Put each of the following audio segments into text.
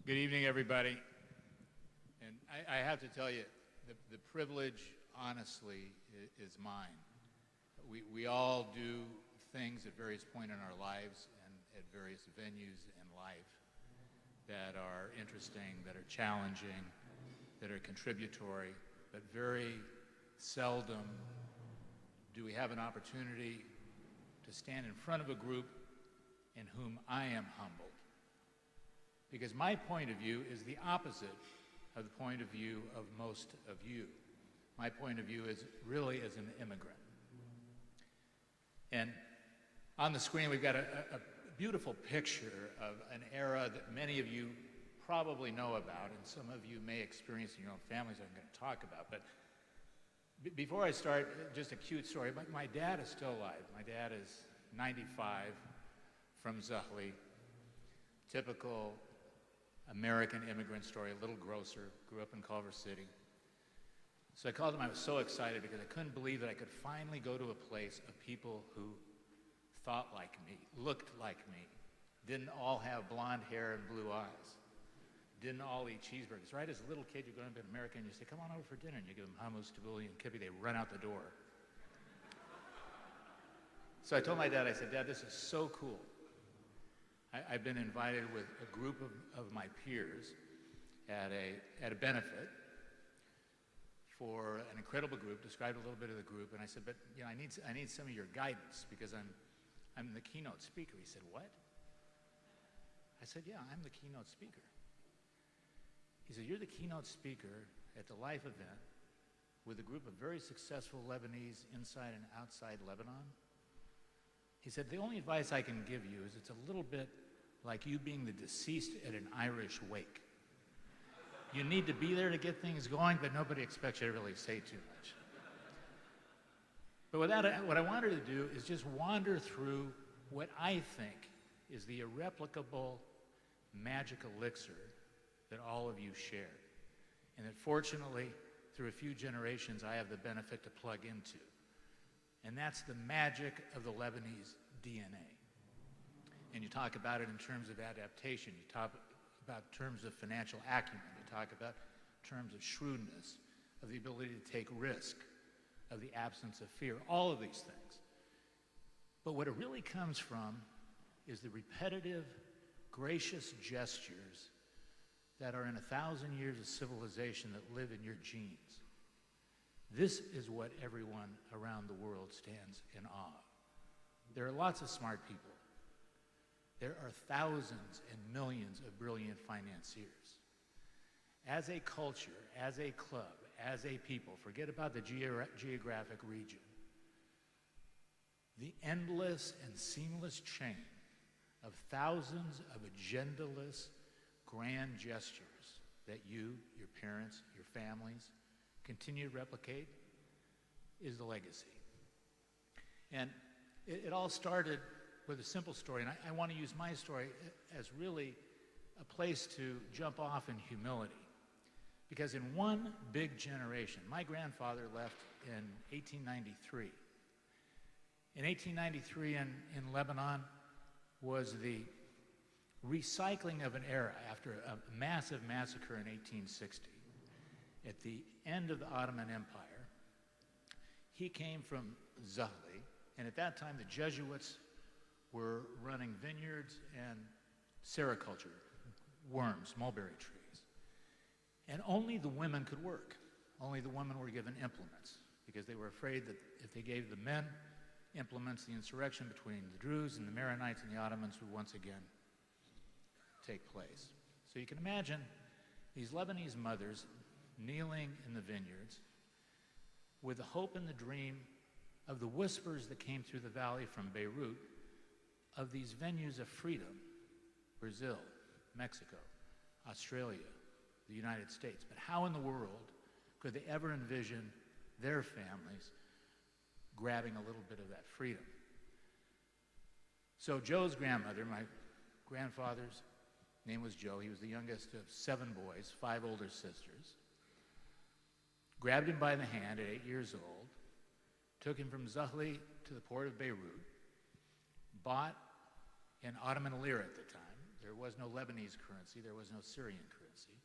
Good evening, everybody. And I have to tell you, the privilege, honestly, is mine. We all do things at various points in our lives and at various venues in life that are interesting, that are challenging, that are contributory, but very seldom do we have an opportunity to stand in front of a group in whom I am humbled. Because my point of view is the opposite of the point of view of most of you. My point of view is really as an immigrant. And on the screen, we've got a beautiful picture of an era that many of you probably know about, and some of you may experience in your own families I'm going to talk about. But before I start, just a cute story. My dad is still alive. My dad is 95, from Zuhli. Typical American immigrant story, a little grocer, grew up in Culver City. So I called him. I was so excited because I couldn't believe that I could finally go to a place of people who thought like me, looked like me, didn't all have blonde hair and blue eyes, didn't all eat cheeseburgers. Right as a little kid, you're going to be an American, and you say, come on over for dinner, and you give them hummus, tabbouleh, and kibbeh. They run out the door. So I told my dad, I said, Dad, this is so cool. I've been invited with a group of my peers at a benefit for an incredible group, described a little bit of the group, and I said, but I need some of your guidance because I'm the keynote speaker. He said, what? I said, yeah, I'm the keynote speaker. He said, you're the keynote speaker at the Life event with a group of very successful Lebanese inside and outside Lebanon. He said, the only advice I can give you is it's a little bit like you being the deceased at an Irish wake. You need to be there to get things going, but nobody expects you to really say too much. But with that, what I wanted to do is just wander through what I think is the irreplicable magic elixir that all of you share, and that fortunately, through a few generations, I have the benefit to plug into. And that's the magic of the Lebanese DNA. And you talk about it in terms of adaptation. You talk about terms of financial acumen. You talk about terms of shrewdness, of the ability to take risk, of the absence of fear, all of these things. But what it really comes from is the repetitive, gracious gestures that are in 1,000 years of civilization that live in your genes. This is what everyone around the world stands in awe of. There are lots of smart people. There are thousands and millions of brilliant financiers. As a culture, as a club, as a people, forget about the geographic region. The endless and seamless chain of thousands of agendaless grand gestures that you, your parents, your families continue to replicate is the legacy. And it all started with a simple story, and I want to use my story as really a place to jump off in humility. Because in one big generation, my grandfather left in 1893. In 1893 in Lebanon was the recycling of an era after a massive massacre in 1860. At the end of the Ottoman Empire, he came from Zuhli, and at that time the Jesuits were running vineyards and sericulture, worms, mulberry trees. And only the women could work. Only the women were given implements because they were afraid that if they gave the men implements, the insurrection between the Druze and the Maronites and the Ottomans would once again take place. So you can imagine these Lebanese mothers kneeling in the vineyards with the hope and the dream of the whispers that came through the valley from Beirut of these venues of freedom, Brazil, Mexico, Australia, the United States. But how in the world could they ever envision their families grabbing a little bit of that freedom? So Joe's grandmother, my grandfather's name was Joe. He was the youngest of 7 boys, 5 older sisters. Grabbed him by the hand at 8 years old, took him from Zuhli to the port of Beirut, bought in Ottoman lira at the time, There was no Lebanese currency. There was no Syrian currency.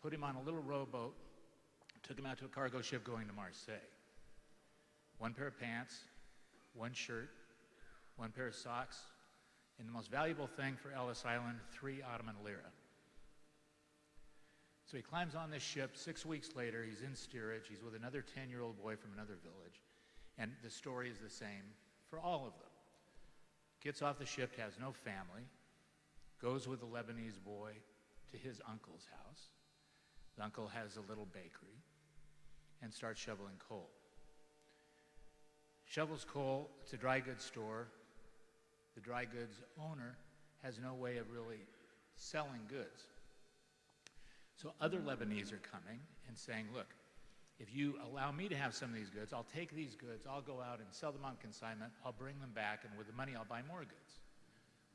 Put him on a little rowboat, took him out to a cargo ship going to Marseille. One pair of pants, one shirt, one pair of socks, and the most valuable thing for Ellis Island, 3 Ottoman lira. So he climbs on this ship. 6 weeks later, he's in steerage. He's with another 10-year-old boy from another village. And the story is the same for all of them. Gets off the ship, has no family, goes with the Lebanese boy to his uncle's house. The uncle has a little bakery and starts shoveling coal. Shovels coal, it's a dry goods store. The dry goods owner has no way of really selling goods. So other Lebanese are coming and saying, look, if you allow me to have some of these goods, I'll take these goods, I'll go out and sell them on consignment, I'll bring them back, and with the money I'll buy more goods,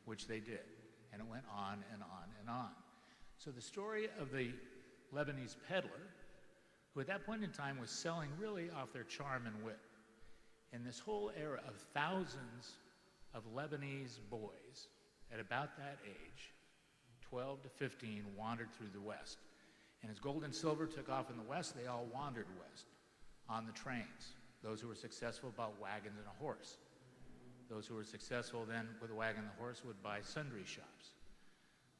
which they did. And it went on and on and on. So the story of the Lebanese peddler, who at that point in time was selling really off their charm and wit, and this whole era of thousands of Lebanese boys at about that age, 12 to 15, wandered through the West. And as gold and silver took off in the West, they all wandered west on the trains. Those who were successful bought wagons and a horse. Those who were successful then with a wagon and a horse would buy sundry shops,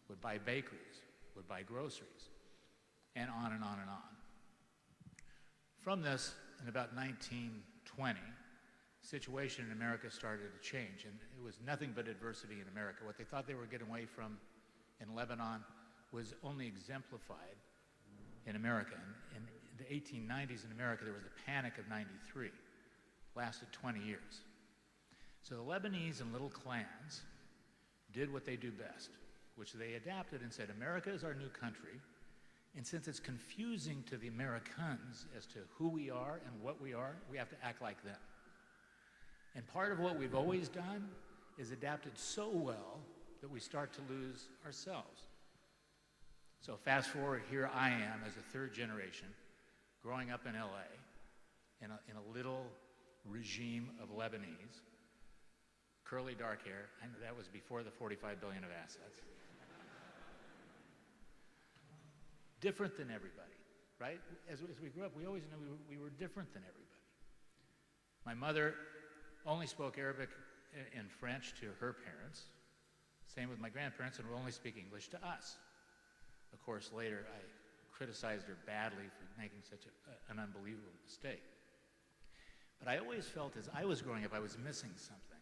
would buy bakeries, would buy groceries, and on and on and on. From this, in about 1920, the situation in America started to change, and it was nothing but adversity in America. What they thought they were getting away from in Lebanon was only exemplified in America. In the 1890s in America, there was the Panic of '93, lasted 20 years. So the Lebanese and little clans did what they do best, which they adapted and said, America is our new country, and since it's confusing to the Americans as to who we are and what we are, we have to act like them. And part of what we've always done is adapted so well that we start to lose ourselves. So fast forward, here I am as a third generation, growing up in LA, in a little regime of Lebanese, curly dark hair. I know that was before the 45 billion of assets. Different than everybody, right? As we grew up, we always knew we were different than everybody. My mother only spoke Arabic and French to her parents. Same with my grandparents, and would only speak English to us. Of course, later I criticized her badly for making such an unbelievable mistake. But I always felt as I was growing up, I was missing something.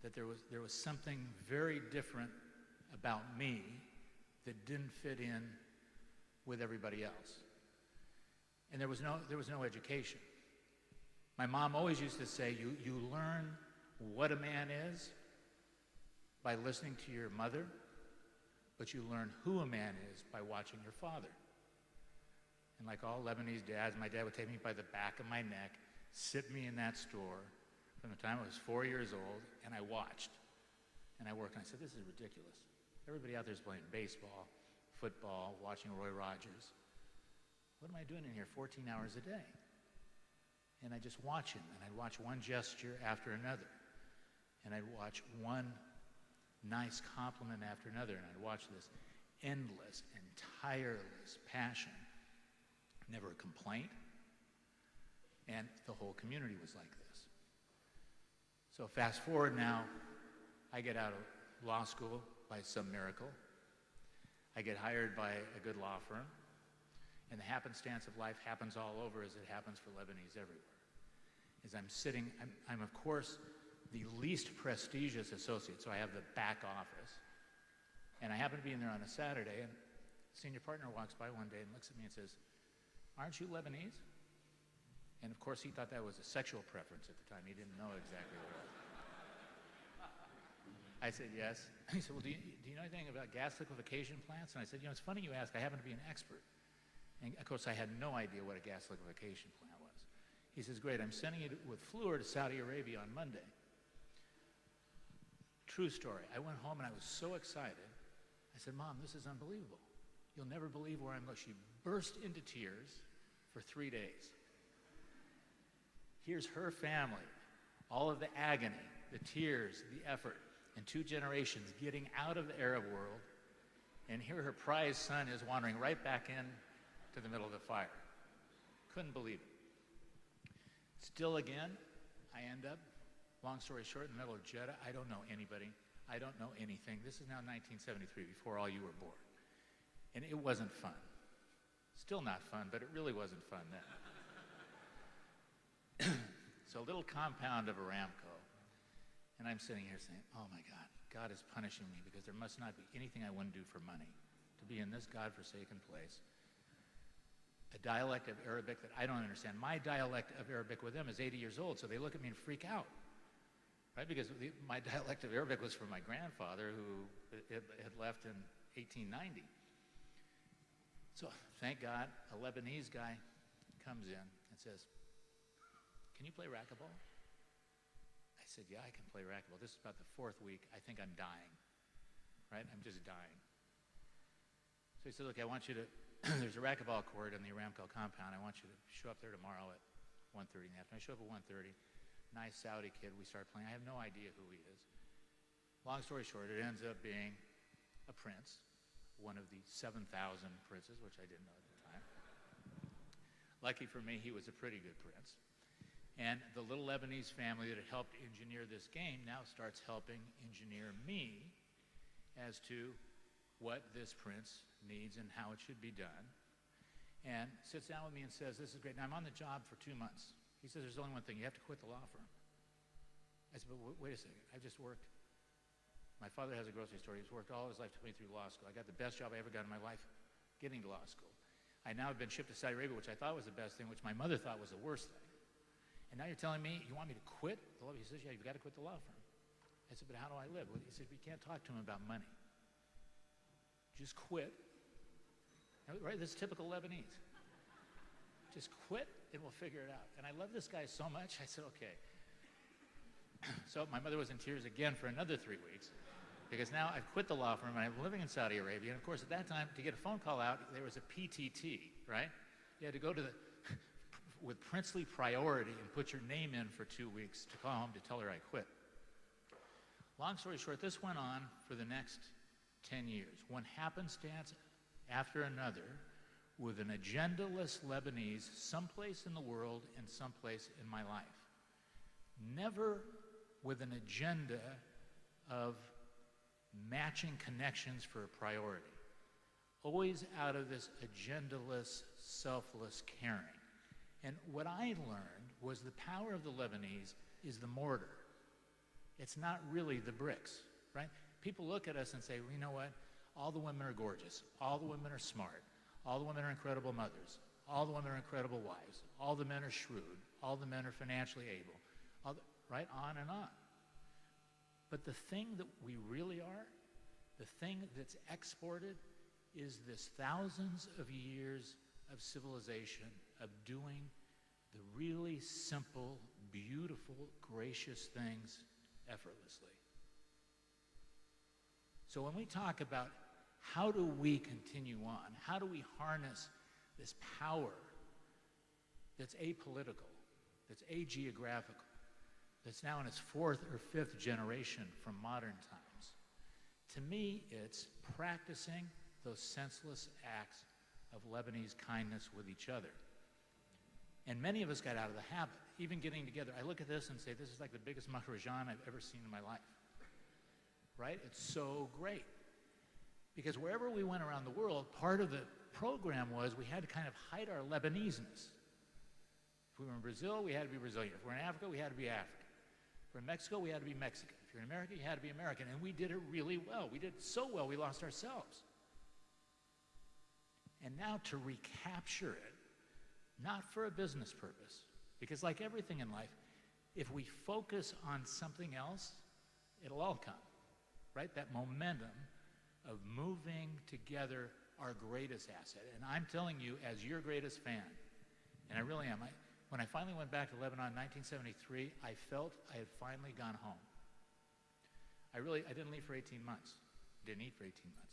That there was something very different about me that didn't fit in with everybody else. And there was no education. My mom always used to say, you learn what a man is by listening to your mother, but you learn who a man is by watching your father. And like all Lebanese dads, my dad would take me by the back of my neck, sit me in that store from the time I was 4 years old, and I watched. And I worked, and I said, this is ridiculous. Everybody out there is playing baseball, football, watching Roy Rogers. What am I doing in here 14 hours a day? And I just watch him, and I'd watch one gesture after another. And I'd watch one nice compliment after another, and I'd watch this endless and tireless passion. Never a complaint. And the whole community was like this. So fast forward now, I get out of law school by some miracle. I get hired by a good law firm. And the happenstance of life happens all over as it happens for Lebanese everywhere. As I'm sitting, I'm of course the least prestigious associate, so I have the back office. And I happen to be in there on a Saturday, and the senior partner walks by one day and looks at me and says, aren't you Lebanese? And of course he thought that was a sexual preference at the time. He didn't know exactly what it was. I said, yes. He said, well, do you know anything about gas liquefaction plants? And I said, it's funny you ask. I happen to be an expert. And of course, I had no idea what a gas liquefaction plant was. He says, great, I'm sending it with Fluor to Saudi Arabia on Monday. True story. I went home and I was so excited. I said, Mom, this is unbelievable. You'll never believe where I'm going. She burst into tears for 3 days. Here's her family, all of the agony, the tears, the effort. and 2 generations getting out of the Arab world, and here her prized son is wandering right back in to the middle of the fire. Couldn't believe it. Still again, I end up, long story short, in the middle of Jeddah. I don't know anybody. I don't know anything. This is now 1973, before all you were born. And it wasn't fun. Still not fun, but it really wasn't fun then. So a little compound of Aramco, and I'm sitting here saying, oh my God, God is punishing me because there must not be anything I wouldn't do for money to be in this godforsaken place. A dialect of Arabic that I don't understand. My dialect of Arabic with them is 80 years old, so they look at me and freak out, right? Because my dialect of Arabic was from my grandfather who had left in 1890. So thank God, a Lebanese guy comes in and says, can you play racquetball? I said, yeah, I can play racquetball. This is about the 4th week. I think I'm dying, right? I'm just dying. So he said, look, I want you to, there's a racquetball court in the Aramco compound. I want you to show up there tomorrow at 1:30 in the afternoon. I show up at 1:30. Nice Saudi kid. We start playing. I have no idea who he is. Long story short, it ends up being a prince, one of the 7,000 princes, which I didn't know at the time. Lucky for me, he was a pretty good prince. And the little Lebanese family that had helped engineer this game now starts helping engineer me as to what this prince needs and how it should be done. And sits down with me and says, this is great. Now, I'm on the job for 2 months. He says, there's only one thing. You have to quit the law firm. I said, but wait a second. I've just worked. My father has a grocery store. He's worked all his life to put me through law school. I got the best job I ever got in my life getting to law school. I now have been shipped to Saudi Arabia, which I thought was the best thing, which my mother thought was the worst thing. And now you're telling me you want me to quit the law? He says, yeah, you've got to quit the law firm. I said, but how do I live? Well, he said, we can't talk to him about money. Just quit. Right? This is typical Lebanese. Just quit and we'll figure it out. And I love this guy so much, I said, okay. So my mother was in tears again for another 3 weeks because now I've quit the law firm and I'm living in Saudi Arabia. And of course, at that time, to get a phone call out, there was a PTT, right? You had to go to the with princely priority and put your name in for 2 weeks to call home to tell her I quit. Long story short, this went on for the next 10 years. One happenstance after another with an agendaless Lebanese someplace in the world and someplace in my life. Never with an agenda of matching connections for a priority. Always out of this agendaless, selfless caring. And what I learned was the power of the Lebanese is the mortar. It's not really the bricks, right? People look at us and say, well, you know what? All the women are gorgeous. All the women are smart. All the women are incredible mothers. All the women are incredible wives. All the men are shrewd. All the men are financially able. Right? On and on. But the thing that we really are, the thing that's exported, is this thousands of years of civilization, of doing the really simple, beautiful, gracious things effortlessly. So when we talk about how do we continue on, how do we harness this power that's apolitical, that's ageographical, that's now in its 4th or 5th generation from modern times, to me it's practicing those senseless acts of Lebanese kindness with each other. And many of us got out of the habit, even getting together. I look at this and say, this is like the biggest mahrajan I've ever seen in my life. Right? It's so great. Because wherever we went around the world, part of the program was we had to kind of hide our Lebanese-ness. If we were in Brazil, we had to be Brazilian. If we were in Africa, we had to be African. If we were in Mexico, we had to be Mexican. If you're in America, you had to be American. And we did it really well. We did it so well, we lost ourselves. And now to recapture it, not for a business purpose, because like everything in life, if we focus on something else, it'll all come, right? That momentum of moving together our greatest asset. And I'm telling you, as your greatest fan, and I really am, when I finally went back to Lebanon in 1973, I felt I had finally gone home. I didn't leave for 18 months. Didn't eat for 18 months.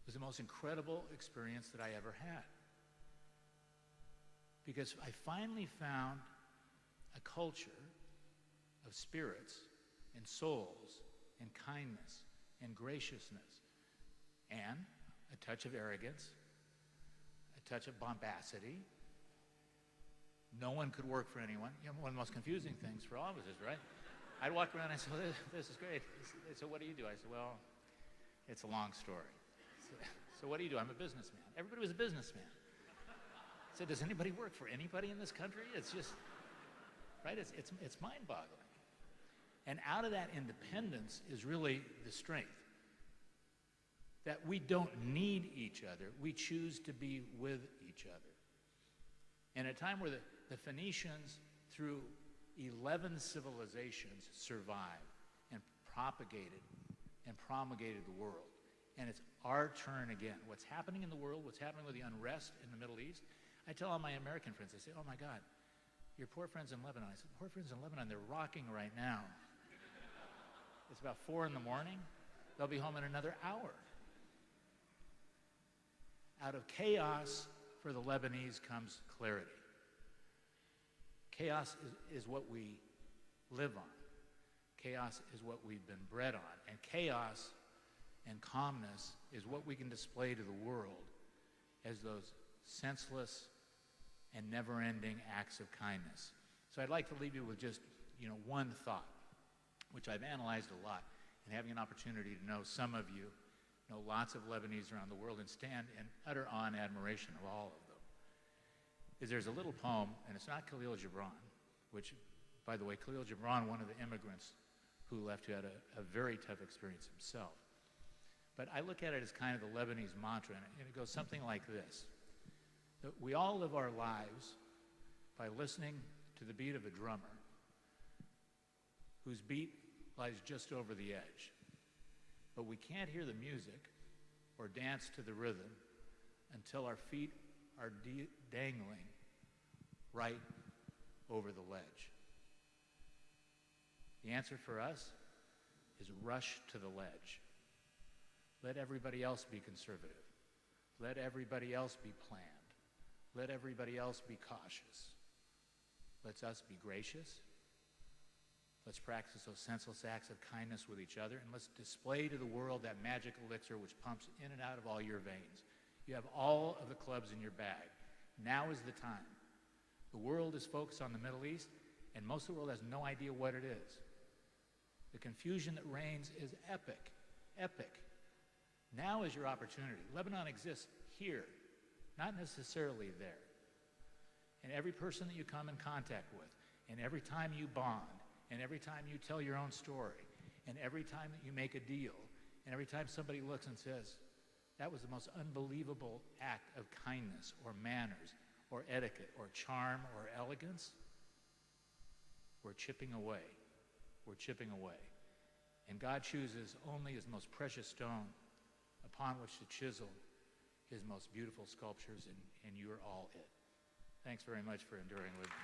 It was the most incredible experience that I ever had. Because I finally found a culture of spirits and souls and kindness and graciousness and a touch of arrogance, a touch of bombacity. No one could work for anyone. You know, one of the most confusing things for all of us is, right? I'd walk around and I said, well, this is great. They said, what do you do? I said, well, it's a long story. So what do you do? I'm a businessman. Everybody was a businessman. I said, does anybody work for anybody in this country? It's just, right? It's mind-boggling. And out of that independence is really the strength. That we don't need each other. We choose to be with each other. And at a time where the Phoenicians, through 11 civilizations, survived and propagated and promulgated the world. And it's our turn again. What's happening in the world, what's happening with the unrest in the Middle East, I tell all my American friends, they say, oh my God, your poor friends in Lebanon. I said, poor friends in Lebanon, they're rocking right now. It's about 4 in the morning. They'll be home in another hour. Out of chaos for the Lebanese comes clarity. Chaos is what we live on. Chaos is what we've been bred on. And chaos and calmness is what we can display to the world as those senseless and never-ending acts of kindness. So I'd like to leave you with just, one thought, which I've analyzed a lot, and having an opportunity to know some of you, know lots of Lebanese around the world, and stand in utter awe and admiration of all of them. Is there's a little poem, and it's not Khalil Gibran, which, by the way, Khalil Gibran, one of the immigrants who left, who had a very tough experience himself. But I look at it as kind of the Lebanese mantra, and it goes something like this. That we all live our lives by listening to the beat of a drummer whose beat lies just over the edge. But we can't hear the music or dance to the rhythm until our feet are dangling right over the ledge. The answer for us is rush to the ledge. Let everybody else be conservative. Let everybody else be planned. Let everybody else be cautious. Let's us be gracious. Let's practice those senseless acts of kindness with each other, and let's display to the world that magic elixir which pumps in and out of all your veins. You have all of the clubs in your bag. Now is the time. The world is focused on the Middle East, and most of the world has no idea what it is. The confusion that reigns is epic, epic. Now is your opportunity. Lebanon exists here, not necessarily there. And every person that you come in contact with, and every time you bond, and every time you tell your own story, and every time that you make a deal, and every time somebody looks and says, that was the most unbelievable act of kindness or manners or etiquette or charm or elegance, we're chipping away. We're chipping away. And God chooses only his most precious stone upon which to chisel his most beautiful sculptures, and you are all it. Thanks very much for enduring with me.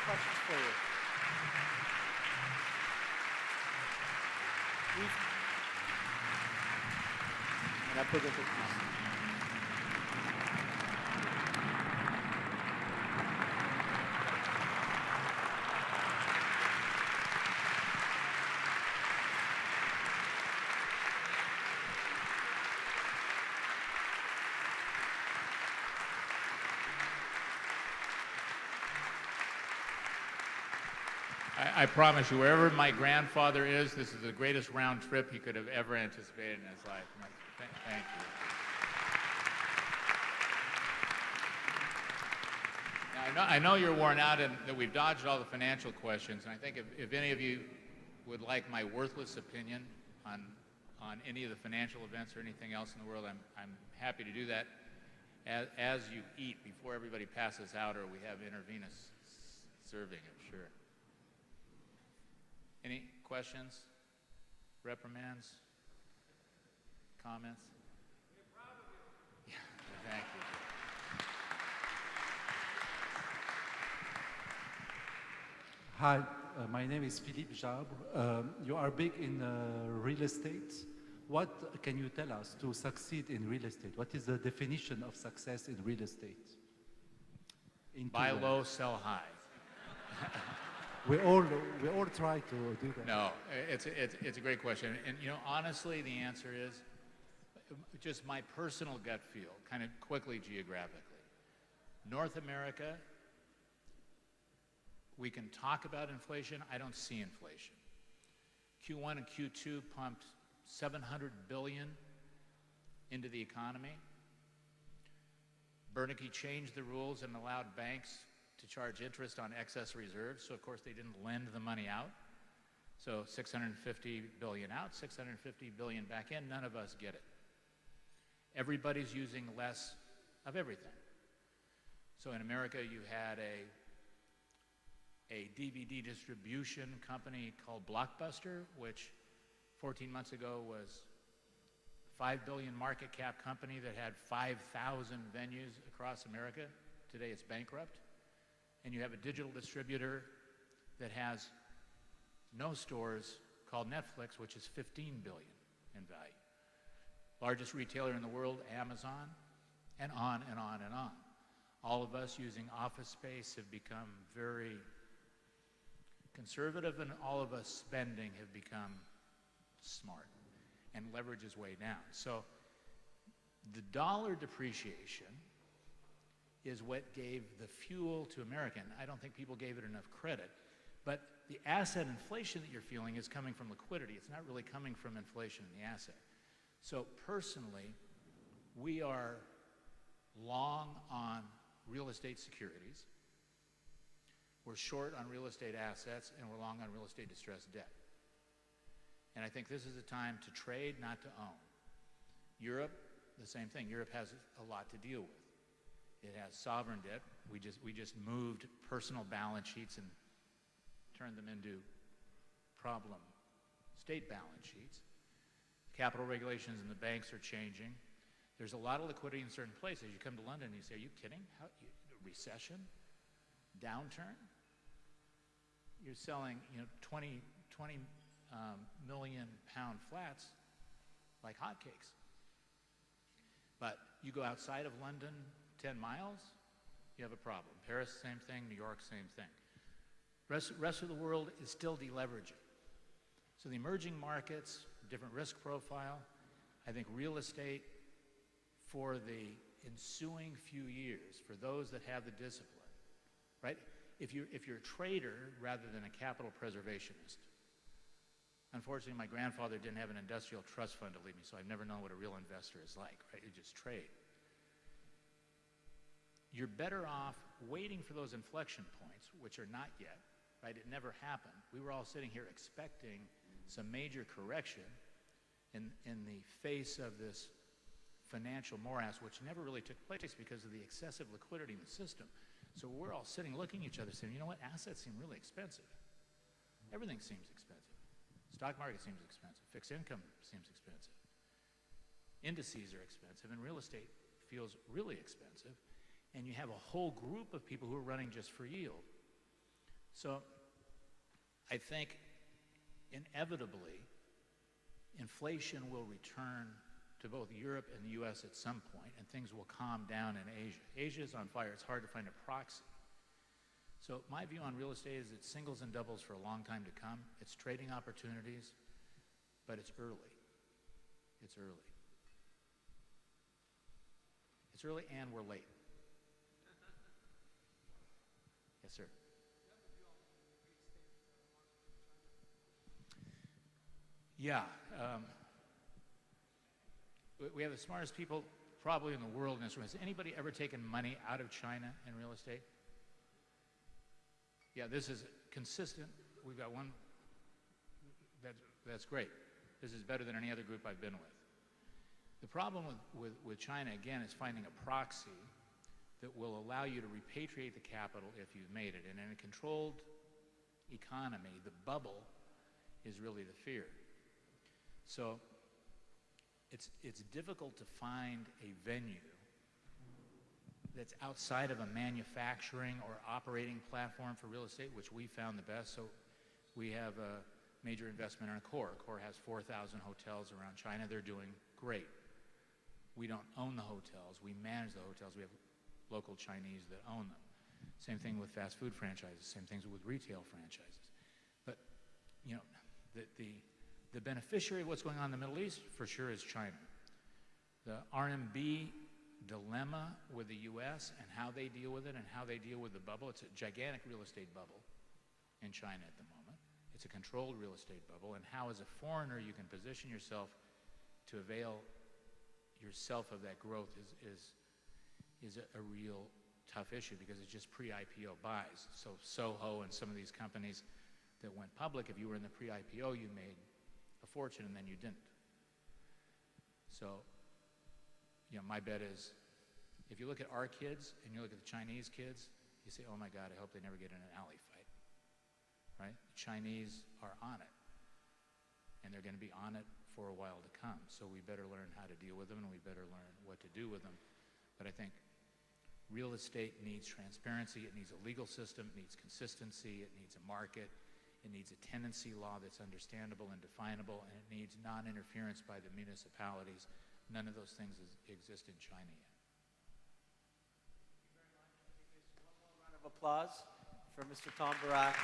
Questions for you. And I put it I promise you, wherever my grandfather is, this is the greatest round trip he could have ever anticipated in his life. Thank you. Now, I know you're worn out and that we've dodged all the financial questions, and I think if any of you would like my worthless opinion on any of the financial events or anything else in the world, I'm happy to do that as you eat before everybody passes out, or we have intravenous serving, I'm sure. Any questions, reprimands, comments? We're proud of you. Yeah, thank you. Hi. my name is Philippe Jabre. You are big in real estate. What can you tell us to succeed in real estate? What is the definition of success in real estate? Buy low, sell high. We all try to do that. No, it's a great question. And you know, honestly, the answer is just my personal gut feel, kind of quickly geographically. North America, we can talk about inflation. I don't see inflation. Q1 and Q2 pumped $700 billion into the economy. Bernanke changed the rules and allowed banks to charge interest on excess reserves, so of course they didn't lend the money out. So 650 billion out, 650 billion back in, none of us get it. Everybody's using less of everything. So in America you had a DVD distribution company called Blockbuster, which 14 months ago was a $5 billion market cap company that had 5,000 venues across America. Today it's bankrupt. And you have a digital distributor that has no stores called Netflix, which is $15 billion in value. Largest retailer in the world, Amazon, and on and on and on. All of us using office space have become very conservative, and all of us spending have become smart, and leverage is way down. So the dollar depreciation is what gave the fuel to America. I don't think people gave it enough credit. But the asset inflation that you're feeling is coming from liquidity. It's not really coming from inflation in the asset. So personally, we are long on real estate securities. We're short on real estate assets, and we're long on real estate distressed debt. And I think this is a time to trade, not to own. Europe, the same thing. Europe has a lot to deal with. It has sovereign debt. We just moved personal balance sheets and turned them into problem state balance sheets. Capital regulations in the banks are changing. There's a lot of liquidity in certain places. You come to London and you say, are you kidding? Recession? Downturn? You're selling 20 million pound flats like hotcakes. But you go outside of London 10 miles, you have a problem. Paris, same thing. New York, same thing. Rest of the world is still deleveraging. So the emerging markets, different risk profile. I think real estate for the ensuing few years, for those that have the discipline, right? If you're a trader rather than a capital preservationist. Unfortunately, my grandfather didn't have an industrial trust fund to leave me, so I've never known what a real investor is like, right? You just trade. You're better off waiting for those inflection points, which are not yet, right? It never happened. We were all sitting here expecting some major correction in the face of this financial morass, which never really took place because of the excessive liquidity in the system. So we're all sitting looking at each other saying, you know what, assets seem really expensive. Everything seems expensive. Stock market seems expensive. Fixed income seems expensive. Indices are expensive, and real estate feels really expensive. And you have a whole group of people who are running just for yield. So I think inevitably inflation will return to both Europe and the US at some point, and things will calm down in Asia. Asia is on fire. It's hard to find a proxy. So my view on real estate is it's singles and doubles for a long time to come. It's trading opportunities, but it's early. It's early. It's early and we're late. Yes, sir. Yeah. We have the smartest people probably in the world in this room. Has anybody ever taken money out of China in real estate? Yeah, this is consistent. We've got one. That's great. This is better than any other group I've been with. The problem with China, again, is finding a proxy that will allow you to repatriate the capital if you've made it. And in a controlled economy, the bubble is really the fear. So it's difficult to find a venue that's outside of a manufacturing or operating platform for real estate, which we found the best. So We have a major investment in Accor. Accor has 4,000 hotels around China. They're doing great. We don't own the hotels. We manage the hotels. We have local Chinese that own them. Same thing with fast food franchises. Same things with retail franchises. But, you know, the beneficiary of what's going on in the Middle East, for sure, is China. The RMB dilemma with the U.S. and how they deal with it and how they deal with the bubble, it's a gigantic real estate bubble in China at the moment. It's a controlled real estate bubble, and how as a foreigner you can position yourself to avail yourself of that growth is a real tough issue, because it's just pre-IPO buys. So Soho and some of these companies that went public, if you were in the pre-IPO, you made a fortune, and then you didn't. So, you know, my bet is, if you look at our kids and you look at the Chinese kids, you say, oh my God, I hope they never get in an alley fight, right? The Chinese are on it, and they're going to be on it for a while to come. So we better learn how to deal with them, and we better learn what to do with them. But I think real estate needs transparency, it needs a legal system, it needs consistency, it needs a market, it needs a tenancy law that's understandable and definable, and it needs non-interference by the municipalities. None of those things exist in China yet. Thank you very much. One more round of applause for Mr. Tom Barrack.